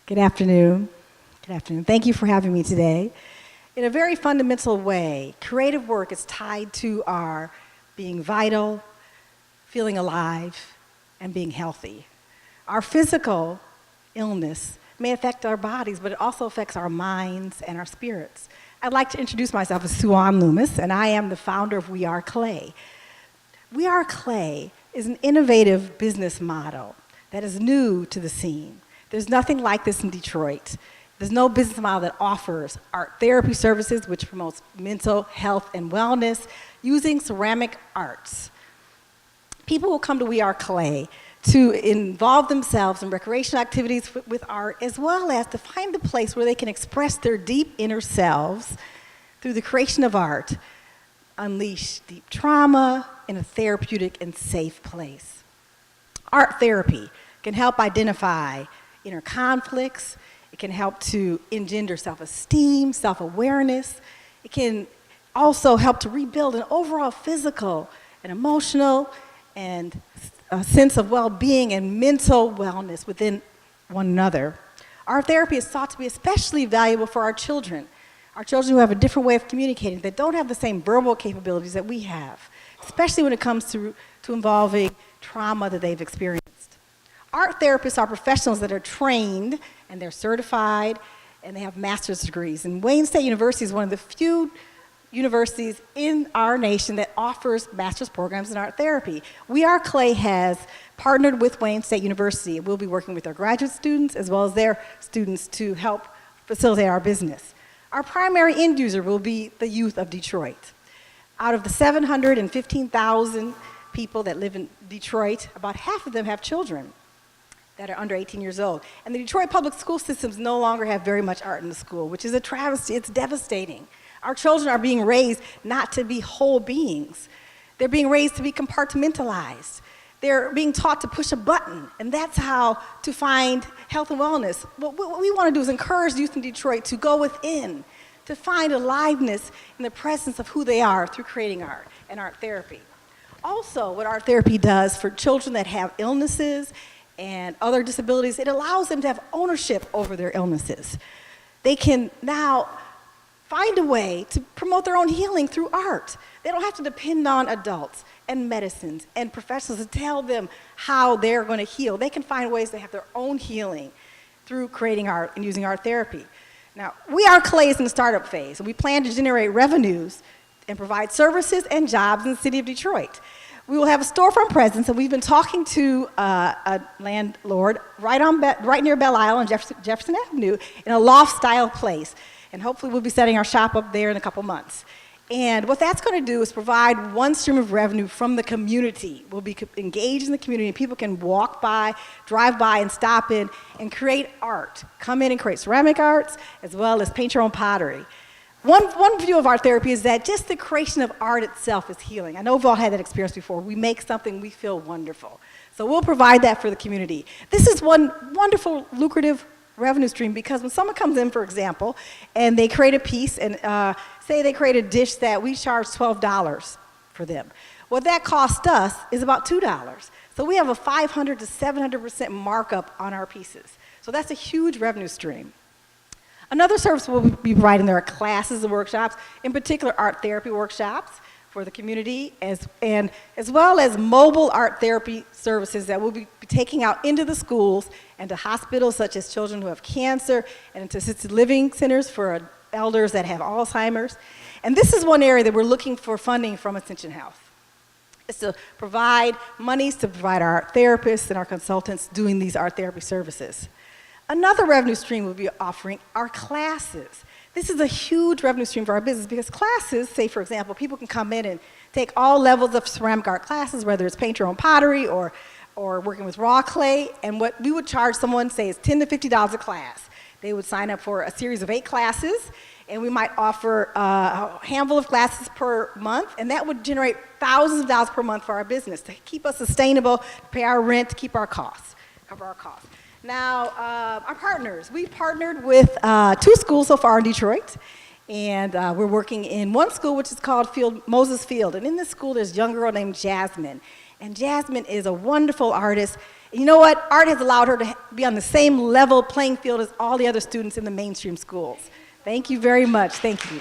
Good afternoon. Good afternoon. Thank you for having me today. In a very fundamental way, creative work is tied to our being vital, feeling alive, and being healthy. Our physical illness may affect our bodies, but it also affects our minds and our spirits. I'd like to introduce myself as Suane Loomis, and I am the founder of We Are Clay. We Are Clay is an innovative business model that is new to the scene. There's nothing like this in Detroit. There's no business model that offers art therapy services, which promotes mental health and wellness, using ceramic arts. People will come to We Are Clay to involve themselves in recreational activities with art, as well as to find a place where they can express their deep inner selves through the creation of art, unleash deep trauma in a therapeutic and safe place. Art therapy can help identify inner conflicts. It can help to engender self-esteem, self-awareness. It can also help to rebuild an overall physical and emotional and a sense of well-being and mental wellness within one another. Art therapy is thought to be especially valuable for our children who have a different way of communicating, that don't have the same verbal capabilities that we have, especially when it comes to involving trauma that they've experienced. Art therapists are professionals that are trained and they're certified and they have master's degrees. And Wayne State University is one of the few universities in our nation that offers master's programs in art therapy. We Are Clay has partnered with Wayne State University. We'll be working with our graduate students as well as their students to help facilitate our business. Our primary end user will be the youth of Detroit. Out of the 715,000 people that live in Detroit, about half of them have children that are under 18 years old. And the Detroit public school systems no longer have very much art in the school, which is a travesty. It's devastating. Our children are being raised not to be whole beings. They're being raised to be compartmentalized. They're being taught to push a button, and that's how to find health and wellness. What we want to do is encourage youth in Detroit to go within, to find aliveness in the presence of who they are through creating art and art therapy. Also, what art therapy does for children that have illnesses and other disabilities, it allows them to have ownership over their illnesses. They can now find a way to promote their own healing through art. They don't have to depend on adults and medicines and professionals to tell them how they're going to heal. They can find ways to have their own healing through creating art and using art therapy. Now, We Are Clay is in the startup phase, and we plan to generate revenues and provide services and jobs in the city of Detroit. We will have a storefront presence, and we've been talking to a landlord right near Belle Isle on Jefferson Avenue in a loft-style place. And hopefully we'll be setting our shop up there in a couple months. And what that's going to do is provide one stream of revenue from the community. We'll be engaged in the community, and people can walk by, drive by, and stop in and create art. Come in and create ceramic arts, as well as paint your own pottery. One view of art therapy is that just the creation of art itself is healing. I know we've all had that experience before. We make something, we feel wonderful. So we'll provide that for the community. This is one wonderful, lucrative revenue stream, because when someone comes in, for example, and they create a piece, and say they create a dish that we charge $12 for them. What that cost us is about $2. So we have a 500 to 700% markup on our pieces. So that's a huge revenue stream. Another service we'll be providing, there are classes and workshops, in particular art therapy workshops for the community, as well as mobile art therapy services that we'll be taking out into the schools and to hospitals such as children who have cancer, and into assisted living centers for elders that have Alzheimer's. And this is one area that we're looking for funding from Ascension Health. It's to provide monies to provide our art therapists and our consultants doing these art therapy services. Another revenue stream we'll be offering are classes. This is a huge revenue stream for our business, because classes, say for example, people can come in and take all levels of ceramic art classes, whether it's paint your own pottery or working with raw clay, and what we would charge someone, say, is $10 to $50 a class. They would sign up for a series of 8 classes, and we might offer a handful of classes per month, and that would generate thousands of dollars per month for our business to keep us sustainable, to pay our rent, to keep our costs, cover our costs. Now, our partners, we've partnered with 2 schools so far in Detroit, and we're working in one school which is called Moses Field, and in this school there's a young girl named Jasmine, and Jasmine is a wonderful artist. You know what? Art has allowed her to be on the same level playing field as all the other students in the mainstream schools. Thank you very much. Thank you.